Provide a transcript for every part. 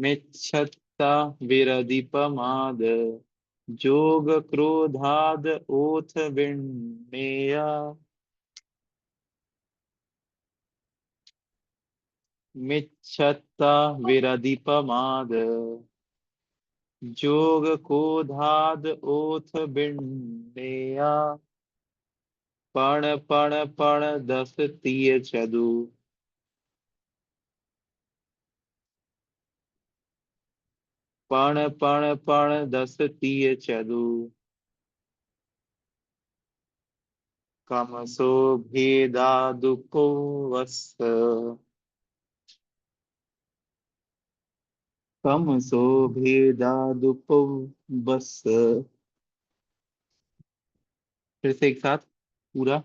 मिच्छत्ता विरदीपमाद जोग क्रोधाद ओथ विण्णेया। मिच्छत्ता विरदीपमाद जोग क्रोधाद ओथ विण्णेया। पण पण पण दस तीय चदु। पण दस तीय चदु। कमसो भेदादुको वस्त। कमसो भेदादुको बस। फिर से एक साथ पूरा।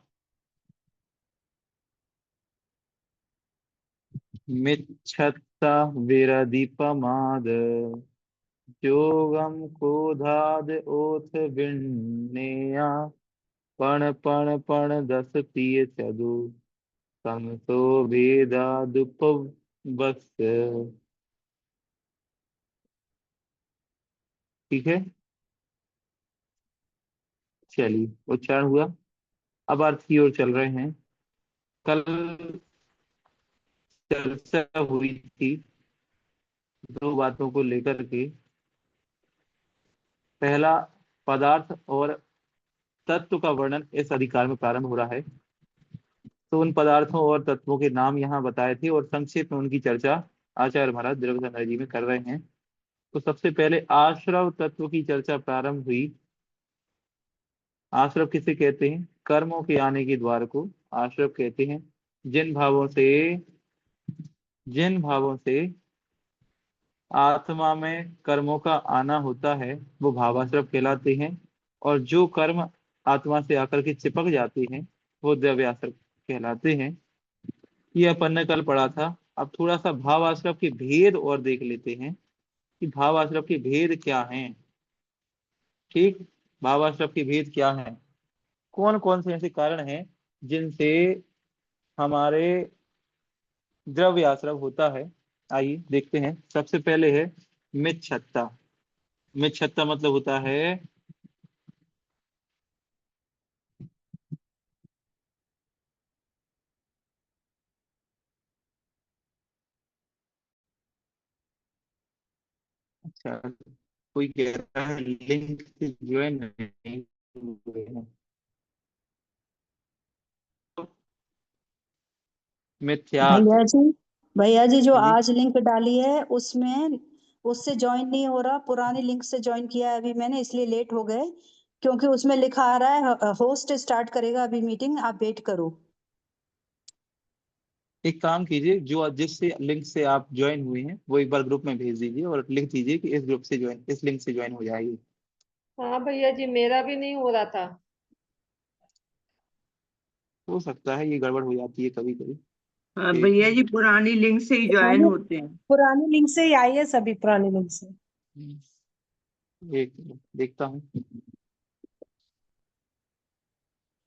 मिच्छत्ता विरदीपमाद जोगम क्रोधाद ओथ विण्णेया। पण दस तीय चदु। कमसो भेदादुप बस। ठीक है, चलिए उच्चारण हुआ। अब अर्थ की ओर चल रहे हैं। कल चर्चा हुई थी दो बातों को लेकर के। पहला, पदार्थ और तत्व का वर्णन इस अधिकार में प्रारंभ हो रहा है। तो उन पदार्थों और तत्वों के नाम यहाँ बताए थे और संक्षेप में उनकी चर्चा आचार्य महाराज द्रव्यसागर जी में कर रहे हैं। तो सबसे पहले आश्रव तत्व की चर्चा प्रारंभ हुई। आश्रव किसे कहते हैं? कर्मों के आने के द्वार को आश्रव कहते हैं। जिन भावों से जिन भावों से आत्मा में कर्मों का आना होता है वो भावाश्रव कहलाते हैं। और जो कर्म आत्मा से आकर के चिपक जाते हैं वो द्रव्याश्रव कहलाते हैं। ये अपन ने कल पढ़ा था। अब थोड़ा सा भावाश्रव के भेद और देख लेते हैं कि भावाश्रव के भेद क्या हैं। ठीक, भावाश्रव के भेद क्या हैं? कौन कौन से ऐसे कारण हैं जिनसे हमारे द्रव्य आश्रव होता है? आइए देखते हैं। सबसे पहले है मिच्छत्ता। मिच्छत्ता मतलब होता है अच्छा, कोई कह रहा है लिंक से ज्वाइन नहीं हुए हैं। मिथ्यात्व। भैया जी, भैया जी जो हाँ जी, आज लिंक डाली है उसमें उससे ज्वाइन नहीं हो रहा। पुरानी लिंक से ज्वाइन किया है अभी मैंने, इसलिए लेट हो गए। क्योंकि उसमें लिखा आ रहा है होस्ट स्टार्ट करेगा अभी मीटिंग, आप वेट करो। एक काम कीजिए, जो जिससे लिंक से आप ज्वाइन हुए हैं वो एक बार ग्रुप में भेज दीजिए और लिख दीजिए कि इस ग्रुप से ज्वाइन, इस लिंक से ज्वाइन हो जाएगी। हाँ भैया जी, मेरा भी नहीं हो रहा था। हो सकता है ये गड़बड़ हो जाती है कभी कभी। हाँ एक भैया जी, पुरानी लिंक से ही ज्वाइन पुरानी होते हैं। पुरानी लिंक से ही आई है, सभी पुरानी लिंक से। एक देखता हूँ।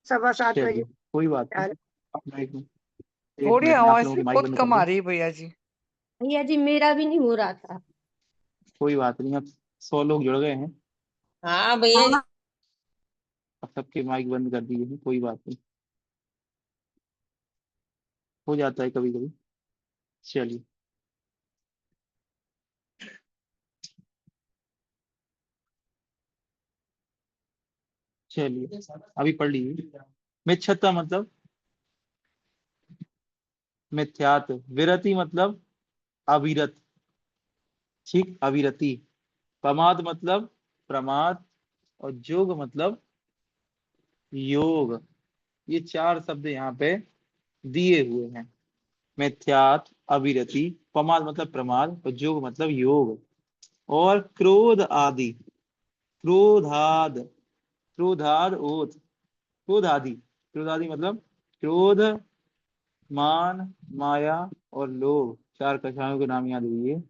सवा सात चलिए बजे कोई बात नहीं। यार। अब मैं एक थोड़ी मिनट में आप आवाज लोगों भी की माइक बहुत बंद कर कम आ दूं। रही है भैया जी। भैया जी, मेरा भी नहीं हो रहा था। कोई बात नहीं, अब 100 लोग जुड़ गए हैं। हाँ भैया जी। अब सबके माइक बंद कर दिए हैं, कोई बात नहीं, हो जाता है कभी कभी। चलिए चलिए अभी पढ़ लीजिए। मिच्छत्ता मतलब मिथ्यात्व। विरति मतलब अविरत। ठीक, अविरति। प्रमाद मतलब प्रमाद। और जोग मतलब योग। ये चार शब्द यहाँ पे दिए हुए हैं। मिथ्यात्व, अविरति, प्रमाद मतलब प्रमाद और जोग मतलब योग। और क्रोध आदि, क्रोधाद, क्रोधाद ओत, क्रोध आदि। क्रोध आदि मतलब क्रोध, मान, माया और लोभ, चार कषायों के नाम याद रखिए।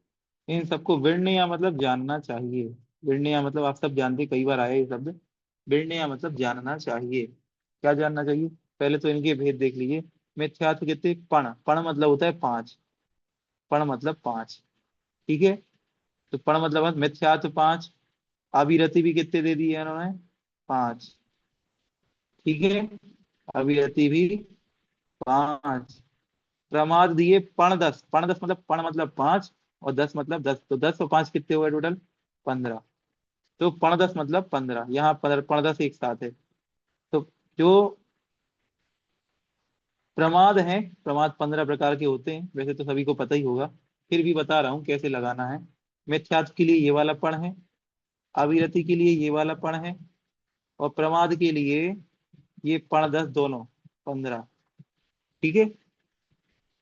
इन सबको विर्णया मतलब जानना चाहिए। विर्णया मतलब आप सब जानते, कई बार आया ये शब्द। विर्णया मतलब जानना चाहिए। क्या जानना चाहिए? पहले तो इनके भेद देख लीजिए। मिथ्यात्व कितने? पण, पण मतलब होता है पांच। पण मतलब पांच। ठीक है। तो पण मतलब मिथ्यात्व 5, अविरति भी कितने दे दिए इन्होंने 5, ठीक है, अविरति भी 5, प्रमाद दिए पण 10, पण 10 मतलब पण मतलब 5 और 10 मतलब 10, तो 10 और 5 कितने हुए टोटल 15, तो पण 10 मतलब 15, यहाँ 15 पण 10 एक साथ है। तो जो प्रमाद है, प्रमाद 15 प्रकार के होते हैं, वैसे तो सभी को पता ही होगा, फिर भी बता रहा हूँ कैसे लगाना है। मिथ्यात्व के लिए ये वाला पण है, अविरति के लिए ये वाला पण है, और प्रमाद के लिए ये पण 10 दोनों 15, ठीक है।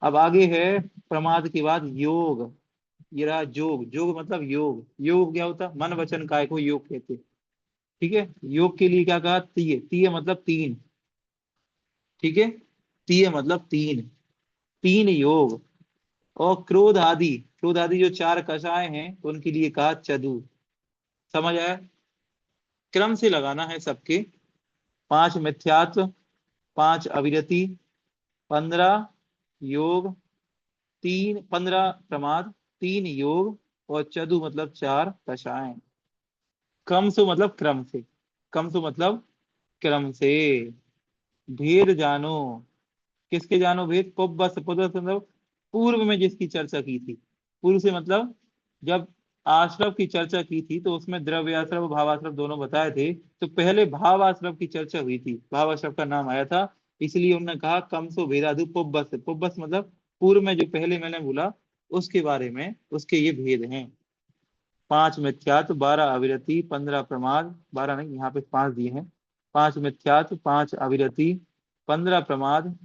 अब आगे है प्रमाद के बाद योग, ये रहा जोग, जोग मतलब योग, योग क्या होता है, मन वचन काय को योग कहते हैं, ठीक है। योग के लिए क्या कहा, तीय, तीय मतलब 3, ठीक है, तीय मतलब 3, 3 योग। और क्रोध आदि, क्रोध आदि जो 4 कषाय हैं उनके लिए कहा चतु, समझ आया, क्रम से लगाना है सबके, 5 मिथ्यात्व, 5 अविरति, 15 योग, 15 प्रमाद, 3 योग, और चतु मतलब 4 कषाय। क्रम से मतलब क्रम से, क्रम से मतलब क्रम से। भेद जानो, किसके जानो भेद, पुब्बस, पुब्बस मतलब पूर्व में जिसकी चर्चा की थी, पूर्व से मतलब जब आश्रव की चर्चा की थी तो उसमें द्रव्याश्रव और भावाश्रव दोनों बताए थे, तो पहले भावाश्रव की चर्चा हुई थी, भावाश्रव का नाम आया था, इसलिए उन्होंने कहा कमसो भेदादु पुब्बस, पुब्बस मतलब पूर्व में जो पहले मैंने बोला उसके बारे में, उसके ये भेद हैं। 5 मिथ्यात्व, 12 अविरति, 15 प्रमाद, 12 नहीं यहाँ पे 5 दिए हैं, 5 मिथ्यात्व, 5 अविरति, 15 प्रमाद,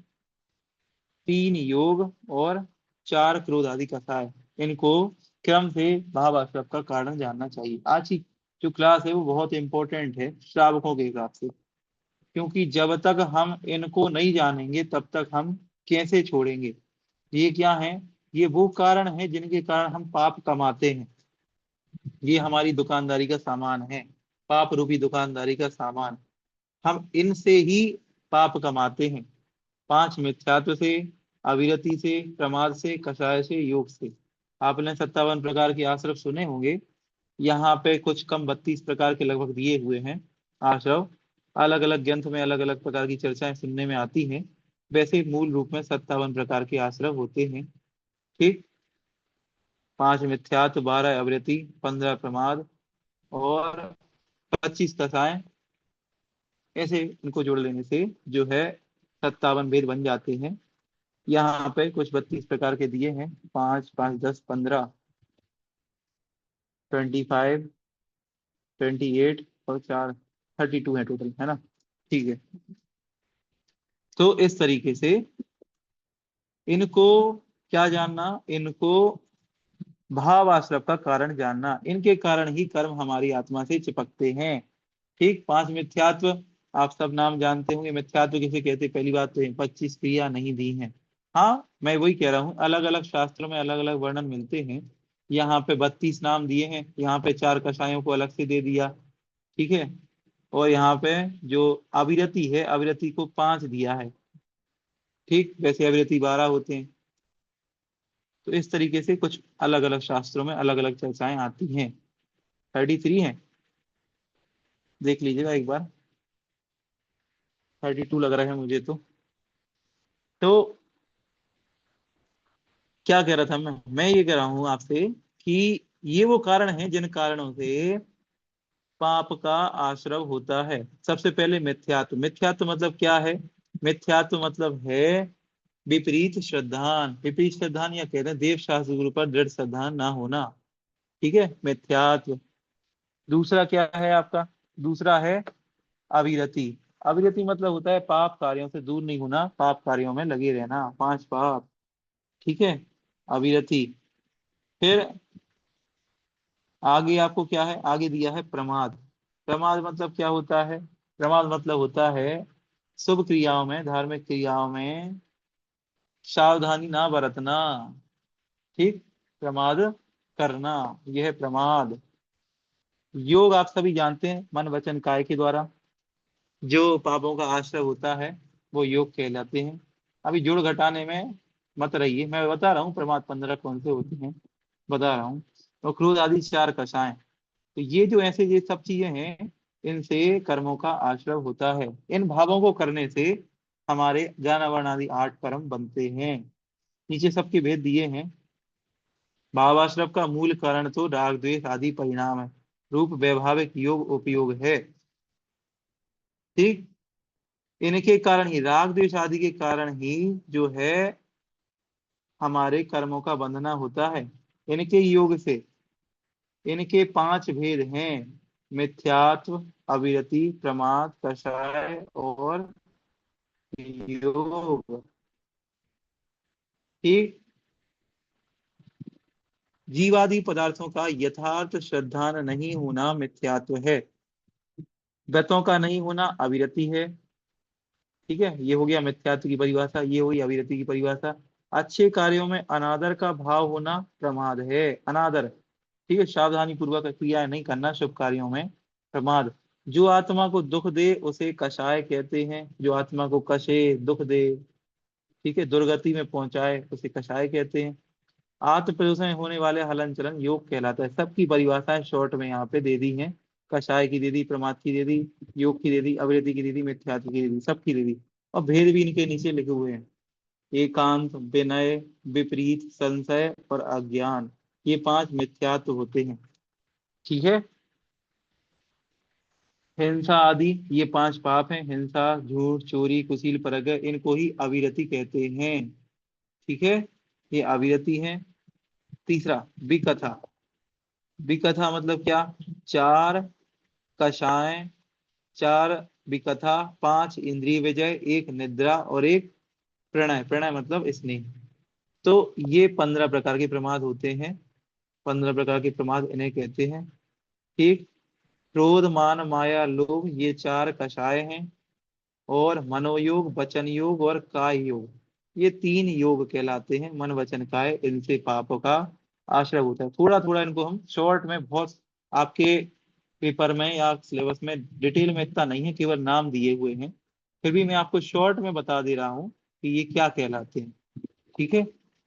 3 योग, और 4 क्रोध आदि कषाय। इनको क्रम से भावाश्रव का कारण जानना चाहिए। आज की जो क्लास है वो बहुत इंपॉर्टेंट है श्रावकों के हिसाब से, क्योंकि जब तक हम इनको नहीं जानेंगे तब तक हम कैसे छोड़ेंगे। ये क्या है, ये वो कारण है जिनके कारण हम पाप कमाते हैं, ये हमारी दुकानदारी का सामान है, पाप रूपी दुकानदारी का सामान, हम इनसे ही पाप कमाते हैं। 5 मिथ्यात्व से, अविरति से, प्रमाद से, कषाय से, योग से। आपने 57 प्रकार के आश्रव सुने होंगे, यहाँ पे कुछ कम 32 प्रकार के लगभग दिए हुए हैं आश्रव, अलग अलग ग्रंथ में अलग अलग प्रकार की चर्चाएं सुनने में आती हैं, वैसे मूल रूप में 57 प्रकार के आश्रव होते हैं, ठीक। 5 मिथ्यात्व, 12 अविरति, 15 प्रमाद, और 25 कषाय, ऐसे इनको जोड़ लेने से जो है 57 भेद बन जाते हैं। यहाँ पे कुछ 32 प्रकार के दिए हैं, 5 5 10 15 25 28 और 4 32 है टोटल, है ना, ठीक है। तो इस तरीके से इनको क्या जानना, इनको भाव आश्रव का कारण जानना, इनके कारण ही कर्म हमारी आत्मा से चिपकते हैं, ठीक। 5 मिथ्यात्व, आप सब नाम जानते होंगे, मिथ्यात्व किसे कहते हैं, पहली बात तो 25 क्रिया नहीं दी हैं, हाँ मैं वही कह रहा हूँ, अलग अलग शास्त्रों में अलग अलग वर्णन मिलते हैं, यहाँ पे 32 नाम दिए हैं, यहाँ पे 4 कषायों को अलग से दे दिया, ठीक है, और यहाँ पे जो अविरति है, अविरति को 5 दिया है, ठीक, वैसे अविरति 12 होते हैं। तो इस तरीके से कुछ अलग अलग शास्त्रों में अलग अलग चर्चाएं आती हैं। 33 है, देख लीजिएगा एक बार, 32 लग रहा है मुझे तो क्या कह रहा था मैं ये कह रहा हूं आपसे कि ये वो कारण हैं जिन कारणों से पाप का आश्रव होता है। सबसे पहले मिथ्यात्व, मिथ्यात्व मतलब क्या है, मिथ्यात्व मतलब है विपरीत श्रद्धान, विपरीत श्रद्धान या कहते हैं देव शास्त्र गुरु पर दृढ़ श्रद्धान ना होना, ठीक है, मिथ्यात्व। दूसरा क्या है आपका, दूसरा है अविरति, अविरति मतलब होता है पाप कार्यों से दूर नहीं होना, पाप कार्यों में लगे रहना, 5 पाप, ठीक है, अविरति। फिर आगे आपको क्या है, आगे दिया है प्रमाद, प्रमाद मतलब क्या होता है, प्रमाद मतलब होता है शुभ क्रियाओं में, धार्मिक क्रियाओं में सावधानी ना बरतना, ठीक, प्रमाद करना, यह है प्रमाद। योग आप सभी जानते हैं, मन वचन काय के द्वारा जो पापों का आश्रय होता है वो योग कहलाते हैं। अभी जोड़ घटाने में मत रहिए, मैं बता रहा हूँ प्रमाद 15 कौन से होते हैं, बता रहा हूँ। और क्रोध आदि 4 कषाय। तो ये जो ऐसे ये सब चीजें हैं, इनसे कर्मों का आश्रय होता है। इन भावों को करने से हमारे ज्ञान वर्ण आदि 8 कर्म बनते हैं। नीचे सबके भेद दिए हैं। भावाश्रव का मूल कारण तो राग द्वेष आदि परिणाम है, रूप वैभाविक योग उपयोग है। ठीक, इनके कारण ही, राग द्वेष आदि के कारण ही जो है हमारे कर्मों का बंधना होता है। इनके योग से इनके 5 भेद हैं, मिथ्यात्व, अविरति, प्रमाद, कषाय और योग। ठीक, जीवादि पदार्थों का यथार्थ श्रद्धान नहीं होना मिथ्यात्व है। व्रतों का नहीं होना अविरति है। ठीक है, ये हो गया मिथ्यात्व की परिभाषा, ये हुई अविरति की परिभाषा। अच्छे कार्यों में अनादर का भाव होना प्रमाद है, अनादर। ठीक है, सावधानी पूर्वक क्रिया नहीं करना शुभ कार्यों में, प्रमाद। जो आत्मा को दुख दे उसे कषाय कहते हैं, जो आत्मा को कषे, दुख दे, ठीक है, दुर्गति में पहुंचाए, उसे कषाय कहते हैं। आत्म प्रदूषण में होने वाले हलन चलन योग कहलाता है। सबकी परिभाषाएं शॉर्ट में यहाँ पे दे दी हैं। कषाय की दे दी, प्रमाद की दे दी, योग की दे दी, अवृत्ति की दे दी, मिथ्यात्व की दे दी, सबकी दे दी। और भेद भी इनके नीचे लिखे हुए हैं। एकांत, विनय, विपरीत, संशय और अज्ञान, ये 5 मिथ्यात्व होते हैं। ठीक है, हिंसा आदि ये 5 पाप हैं। हिंसा, झूठ, चोरी, कुशील, परगय, इनको ही अविरति कहते हैं। ठीक है, ये अविरति है। तीसरा, विकथा। विकथा मतलब क्या? 4 कषाय, 4 विकथा, 5 इंद्रिय विजय, 1 निद्रा और 1 प्रणय। प्रणय मतलब स्नेह। तो ये 15 प्रकार के प्रमाद होते हैं। 15 प्रकार के प्रमाद इन्हें कहते हैं। ठीक, क्रोध, मान, माया, लोभ, ये 4 कषाय हैं। और मनोयोग, वचन योग और काय योग, ये 3 योग कहलाते हैं। मन, वचन, काय, इनसे पाप का आश्रय होता है। थोड़ा थोड़ा इनको हम शॉर्ट में, बहुत आपके पेपर में या सिलेबस में डिटेल में इतना नहीं है, केवल नाम दिए हुए हैं, फिर भी मैं आपको शॉर्ट में बता दे रहा हूँ कि ये क्या कहलाते हैं। ठीक है,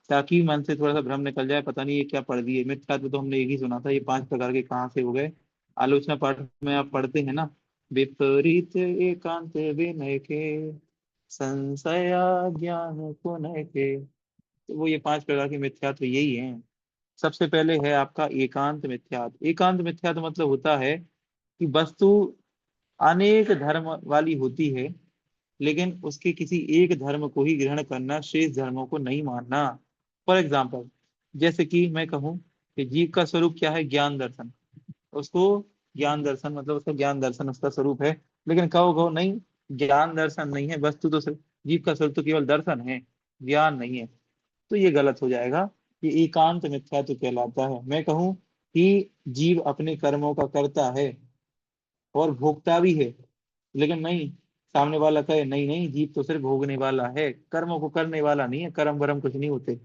ताकि मन से थोड़ा सा भ्रम निकल जाए, पता नहीं ये क्या पढ़ दिए। मिथ्या तो हमने एक ही सुना था, ये 5 प्रकार के कहाँ से हो गए। आलोचना पाठ में आप पढ़ते हैं ना, विपरीत एकांत विनय के, संशया ज्ञान पुनः के, तो वो ये 5 प्रकार के मिथ्यात्व यही हैं। सबसे पहले है आपका एकांत मिथ्यात्व। एकांत मिथ्यात्व मतलब होता है कि वस्तु अनेक धर्म वाली होती है, लेकिन उसके किसी एक धर्म को ही ग्रहण करना, शेष धर्मों को नहीं मानना। फॉर एग्जाम्पल, जैसे कि मैं कहूँ कि जीव का स्वरूप क्या है? ज्ञान दर्शन। उसको ज्ञान दर्शन मतलब उसका ज्ञान दर्शन उसका स्वरूप है, लेकिन कहो नहीं, ज्ञान दर्शन नहीं है, वस्तु तो सिर्फ जीव का स्वरूप तो केवल दर्शन है, ज्ञान नहीं है। तो ये गलत हो जाएगा, ये एकांत मिथ्यात्व कहलाता है। मैं कहूँ कि जीव अपने कर्मों का करता है और भोगता भी है, लेकिन नहीं, सामने वाला कहे नहीं नहीं, जीव तो सिर्फ भोगने वाला है, कर्मों को करने वाला नहीं है, कर्म वरम कुछ नहीं होते।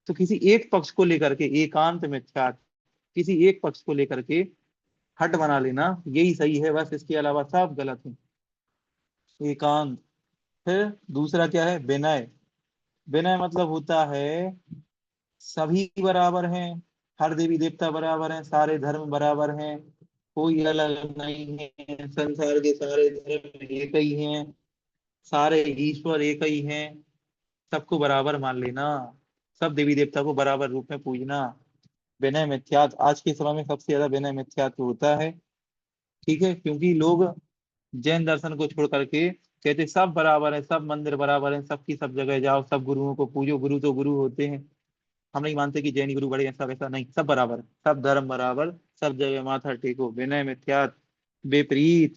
तो किसी एक पक्ष को लेकर के एकांत मिथ्यात्व, किसी एक पक्ष को लेकर के हट बना लेना, यही सही है, बस इसके अलावा सब गलत है। एकांत। फिर दूसरा क्या है? विनय। विनय मतलब होता है सभी बराबर हैं, हर देवी देवता बराबर हैं, सारे धर्म बराबर हैं, कोई अलग नहीं है, संसार के सारे धर्म एक ही हैं, सारे ईश्वर एक ही हैं, सबको बराबर मान लेना, सब देवी देवता को बराबर रूप में पूजना। विनय मिथ्यात्व आज के समय में सबसे ज्यादा विनय मिथ्यात्व होता है। ठीक है, क्योंकि लोग जैन दर्शन को छोड़ करके कहते सब बराबर है, सब मंदिर बराबर है, सबकी सब जगह जाओ, सब गुरुओं को पूजो, गुरु तो गुरु होते हैं। हम नहीं मानते कि जैन गुरु बड़े हैं, सब ऐसा नहीं, सब बराबर है, सब धर्म बराबर, सब जगह माथा टेको। विनय मिथ्यात्व। विपरीत।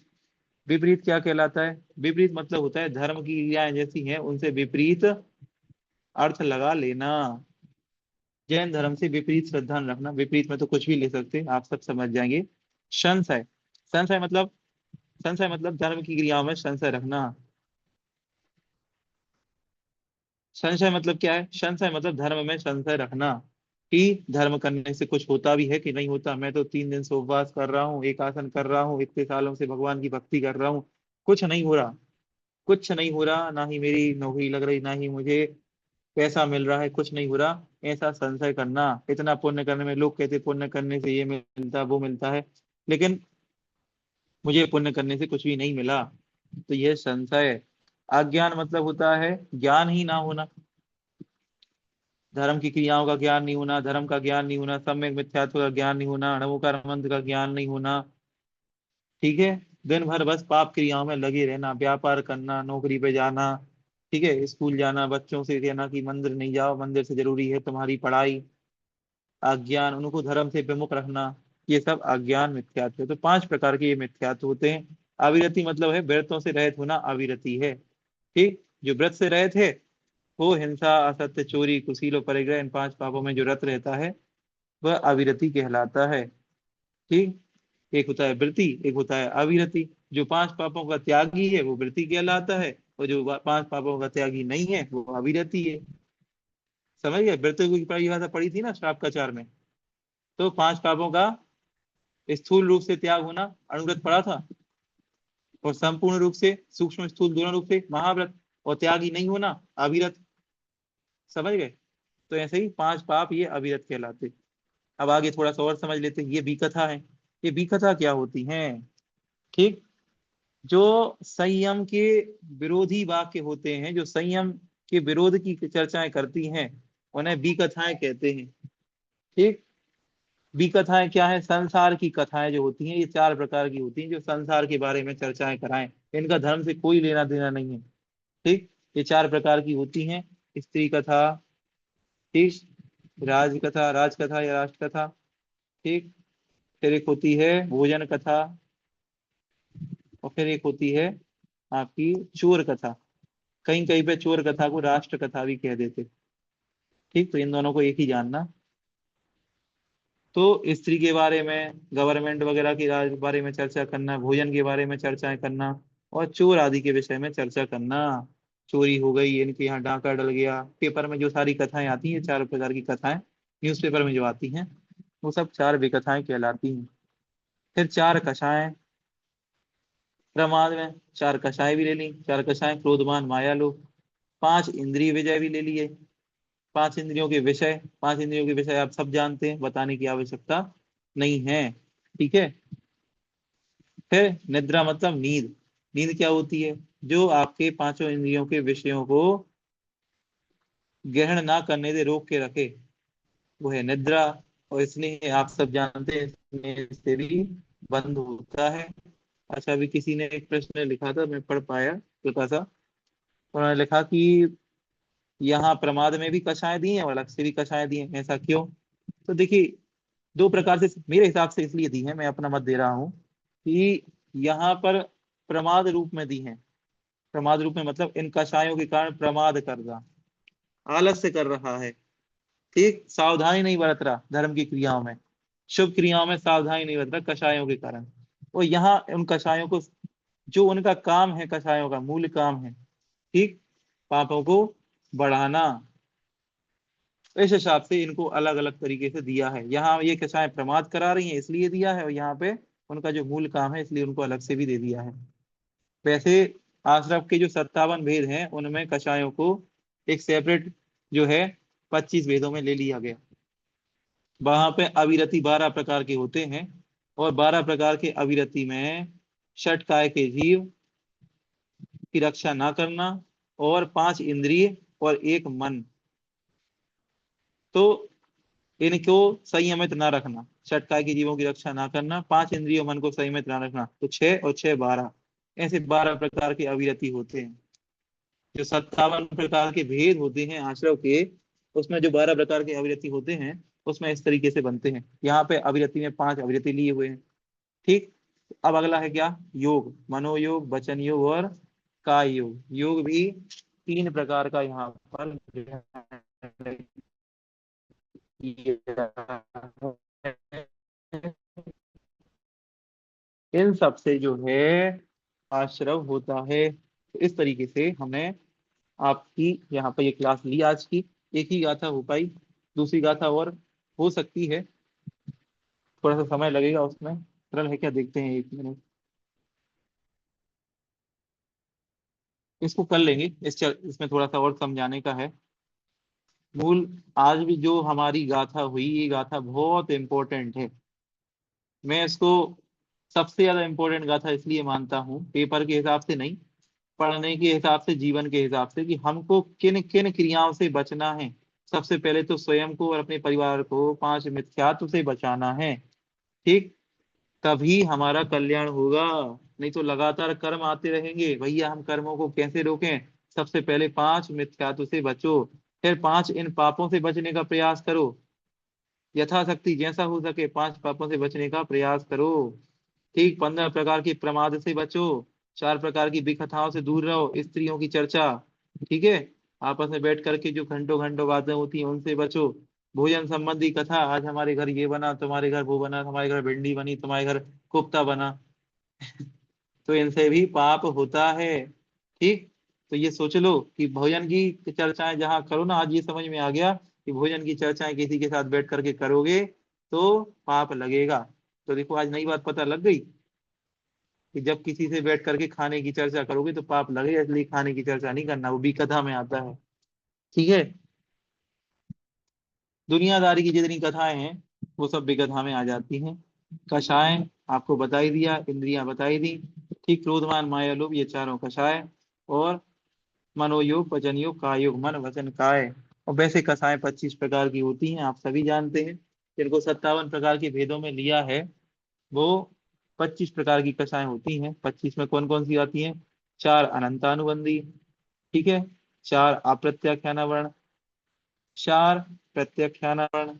विपरीत क्या कहलाता है? विपरीत मतलब होता है धर्म की क्रियाएं जैसी हैं उनसे विपरीत अर्थ लगा लेना। जैन धर्म से विपरीत श्रद्धा रखना, विपरीत में तो कुछ भी ले सकते हैं, आप सब समझ जाएंगे। संशय। संशय मतलब, संशय मतलब धर्म की क्रियाओं में संशय रखना। संशय मतलब क्या है? संशय मतलब धर्म में संशय रखना, कि धर्म करने से कुछ होता भी है कि नहीं होता। मैं तो 3 दिन से उपवास कर रहा हूँ, एक आसन कर रहा हूँ, इतने सालों से भगवान की भक्ति कर रहा हूँ, कुछ नहीं हो रहा, कुछ नहीं हो रहा, ना ही मेरी नौकरी लग रही, ना ही मुझे पैसा मिल रहा है, कुछ नहीं हो रहा, ऐसा संशय करना। इतना पुण्य करने में, लोग कहते पुण्य करने से ये मिलता है वो मिलता है, लेकिन मुझे पुण्य करने से कुछ भी नहीं मिला, तो यह संशय। अज्ञान मतलब होता है ज्ञान ही ना होना, धर्म की क्रियाओं का ज्ञान नहीं होना, धर्म का ज्ञान नहीं होना, सम्यक मिथ्यात्व का ज्ञान नहीं होना, अणुकार मंत्र का ज्ञान नहीं होना। ठीक है, दिन भर बस पाप क्रियाओं में लगे रहना, व्यापार करना, नौकरी पे जाना, ठीक है, स्कूल जाना, बच्चों से कहना कि मंदिर नहीं जाओ, मंदिर से जरूरी है तुम्हारी पढ़ाई। अज्ञान, उनको धर्म से विमुख रखना, ये सब अज्ञान मिथ्यात्व है। तो 5 प्रकार के ये मिथ्यात्व होते हैं। अविरति मतलब है व्रतों से रहित होना, अविरति है। ठीक, जो व्रत से रहित है वो हिंसा, असत्य, चोरी, कुशील, परिग्रह, इन 5 पापों में जो रत रहता है वह अविरति कहलाता है। ठीक, एक होता है वृत्ति, एक होता है अविरति। जो 5 पापों का त्यागी है वो वृत्ति कहलाता है, और जो 5 पापों का त्यागी नहीं है वो अविरति है। समझ गए? वृत्ति की परिभाषा पढ़ी थी ना श्रावकाचार में। तो 5 पापों का स्थूल रूप से त्याग होना अणुव्रत पढ़ा था, और संपूर्ण रूप से, सूक्ष्म स्थूल दोनों रूप से महाव्रत, और त्यागी नहीं होना अविरत। समझ गए? तो ऐसे ही 5 पाप ये अविरत कहलाते। अब आगे थोड़ा सा और समझ लेते हैं। ये भी कथा है। ये भी कथा क्या होती है? ठीक, जो संयम के विरोधी वाक्य होते हैं, जो संयम के विरोध की चर्चाएं करती हैं, उन्हें भी कथाएं कहते हैं। ठीक, भी कथाएं क्या है? संसार की कथाएं जो होती हैं, ये 4 प्रकार की होती हैं, जो संसार के बारे में चर्चाएं कराएं, इनका धर्म से कोई लेना देना नहीं है। ठीक, ये 4 प्रकार की होती हैं। स्त्री कथा, ठीक, राजकथा, राजकथा या राष्ट्रकथा, ठीक, फिर एक होती है भोजन कथा, और फिर एक होती है आपकी चोर कथा। कहीं कहीं पे चोर कथा को राष्ट्र कथा भी कह देते। ठीक, तो इन दोनों को एक ही जानना। तो स्त्री के बारे में, गवर्नमेंट वगैरह के बारे में चर्चा करना, भोजन के बारे में चर्चाएं करना, और चोर आदि के विषय में चर्चा करना। चोरी हो गई, इनके यहाँ डाका डल गया, पेपर में जो सारी कथाएं आती हैं, 4 प्रकार की कथाएं न्यूज़पेपर में जो आती हैं, वो सब 4 विकथाएं कहलाती हैं। फिर 4 कषाएं, प्रमाद में 4 कषाएं भी ले ली, 4 कषाएं, क्रोधमान, माया, लोभ। 5 इंद्रिय विजय भी ले लिए, 5 इंद्रियों के विषय। 5 इंद्रियों के विषय आप सब जानते हैं, बताने की आवश्यकता नहीं है। ठीक है, फिर निद्रा मतलब नींद। नींद क्या होती है? जो आपके 5 इंद्रियों के विषयों को ग्रहण ना करने से रोक के रखे, वो है निद्रा। और इसलिए आप सब जानते हैं इसमें से भी बंद होता है। अच्छा, अभी किसी ने एक प्रश्न लिखा था, मैं पढ़ पाया छोटा सा। उन्होंने लिखा कि यहाँ प्रमाद में भी कषाएं दी हैं और अलग से भी कषाएं दी हैं, ऐसा क्यों? तो देखिए, 2 प्रकार से मेरे हिसाब से इसलिए दी है, मैं अपना मत दे रहा हूँ, कि यहाँ पर प्रमाद रूप में दी है। प्रमाद रूप में मतलब इन कषायों के कारण प्रमाद कर रहा, आलस्य कर रहा है। ठीक, सावधानी नहीं बरत रहा धर्म की क्रियाओं में, शुभ क्रियाओं में सावधानी नहीं बरत रहा कषायों के कारण। और यहाँ उन कषायों को, जो उनका काम है, कषायों का मूल काम है, ठीक, पापों को बढ़ाना, इस हिसाब से इनको अलग अलग तरीके से दिया है। यहाँ ये कषाय प्रमाद करा रही हैं इसलिए दिया है, और यहाँ पे उनका जो मूल काम है इसलिए उनको अलग से भी दे दिया है। वैसे आश्रम के जो 57 भेद हैं उनमें कषायों को एक सेपरेट जो है 25 भेदों में ले लिया गया। वहां पे अविरति 12 प्रकार के होते हैं, और 12 प्रकार के अविरति में षट काय के जीव की रक्षा ना करना, और 5 इंद्रिय और 1 मन, तो इनको संयमित ना रखना। षटकाय के जीवों की रक्षा ना करना, 5 इंद्रियों मन को संयमित ना रखना, तो 6 और 6 12, ऐसे 12 प्रकार के अविरति होते हैं। जो 57 प्रकार के भेद होते हैं आश्रव के, उसमें जो 12 प्रकार के अविरति होते हैं उसमें इस तरीके से बनते हैं। यहाँ पे अविरति में 5 अविरति लिए हुए हैं। ठीक, अब अगला है क्या? योग, मनोयोग, वचन योग और काय योग। योग भी 3 प्रकार का यहाँ पर इन सब से जो है आश्रव होता है। तो इस तरीके से हमने आपकी यहाँ पर ये क्लास ली आज की। एक ही गाथा हो पाई, दूसरी गाथा और हो सकती है, थोड़ा सा समय लगेगा उसमें। सरल है क्या? देखते हैं 1 मिनट, इसको कर लेंगे। इसमें थोड़ा सा और समझाने का है। मूल आज भी जो हमारी गाथा हुई, ये गाथा बहुत इंपॉर्टेंट है। मैं इसको सबसे ज्यादा इंपॉर्टेंट गाथा इसलिए मानता हूँ, पेपर के हिसाब से नहीं, पढ़ने के हिसाब से, जीवन के हिसाब से, कि हमको किन किन क्रियाओं से बचना है। सबसे पहले तो स्वयं को और अपने परिवार को 5 मिथ्यात्व से बचाना है। ठीक, तभी हमारा कल्याण होगा। नहीं तो लगातार कर्म आते रहेंगे। भैया हम कर्मों को कैसे रोकें? सबसे पहले 5 मिथ्यात्व से बचो, फिर 5 इन पापों से बचने का प्रयास करो। यथाशक्ति जैसा हो सके 5 पापों से बचने का प्रयास करो। ठीक, 15 प्रकार के प्रमाद से बचो, 4 प्रकार की विकथाओं से दूर रहो, स्त्रियों की चर्चा, ठीक है, आपस में बैठ करके जो घंटों घंटों बातें होती हैं उनसे बचो। भोजन संबंधी कथा, आज हमारे घर ये बना, तुम्हारे घर वो बना, हमारे घर भिंडी बनी, तुम्हारे घर कोफ्ता बना, तो इनसे भी पाप होता है। ठीक, तो ये सोच लो कि भोजन की चर्चाएं जहां करो ना, आज ये समझ में आ गया कि भोजन की चर्चाएं किसी के साथ बैठ करके करोगे तो पाप लगेगा। तो देखो आज नई बात पता लग गई कि जब किसी से बैठ करके खाने की चर्चा करोगे तो पाप लगेगा, इसलिए खाने की चर्चा नहीं करना, वो भी कथा में आता है। ठीक है, दुनियादारी की जितनी कथाएं हैं वो सब विकथा में आ जाती हैं। कषाय आपको बता ही दिया, इंद्रियां बताई दी। ठीक, क्रोधमान माया लोभ, ये चारों कषाय। और मनोयोग, वचन योग, काय योग, मन वचन काय। और वैसे कषाय 25 प्रकार की होती हैं, आप सभी जानते हैं। जिनको 57 प्रकार के भेदों में लिया है वो 25 प्रकार की कषाएं होती हैं। 25 में कौन कौन सी आती हैं? 4 अनंतानुबंधी, ठीक है, 4 अप्रत्याख्यान वर्ण, 4 प्रत्याख्यान वर्ण,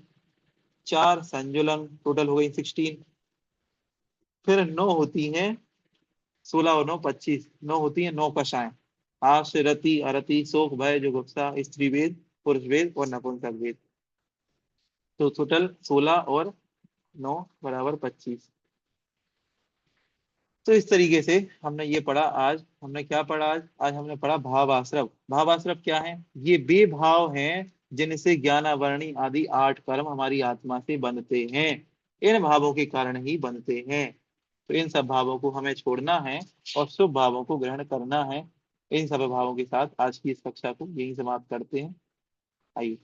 4 संजुलन, टोटल हो गई 16। फिर 9 होती हैं, 16 और 9 25, 9 होती हैं 9 कषाएं। आश, रति, अरति, शोक, भय, जुगुप्सा, स्त्री वेद, पुरुष वेद और नपुंसक वेद। तो टोटल 16 और 9 बराबर 25। तो इस तरीके से हमने ये पढ़ा। आज हमने क्या पढ़ा? आज हमने पढ़ा भावाश्रव। भावाश्रव क्या है? ये वे भाव हैं जिनसे ज्ञानावरणी आदि 8 कर्म हमारी आत्मा से बनते हैं। इन भावों के कारण ही बनते हैं। तो इन सब भावों को हमें छोड़ना है और शुभ भावों को ग्रहण करना है। इन सब भावों के साथ आज की इस कक्षा को यही समाप्त करते हैं। आइए।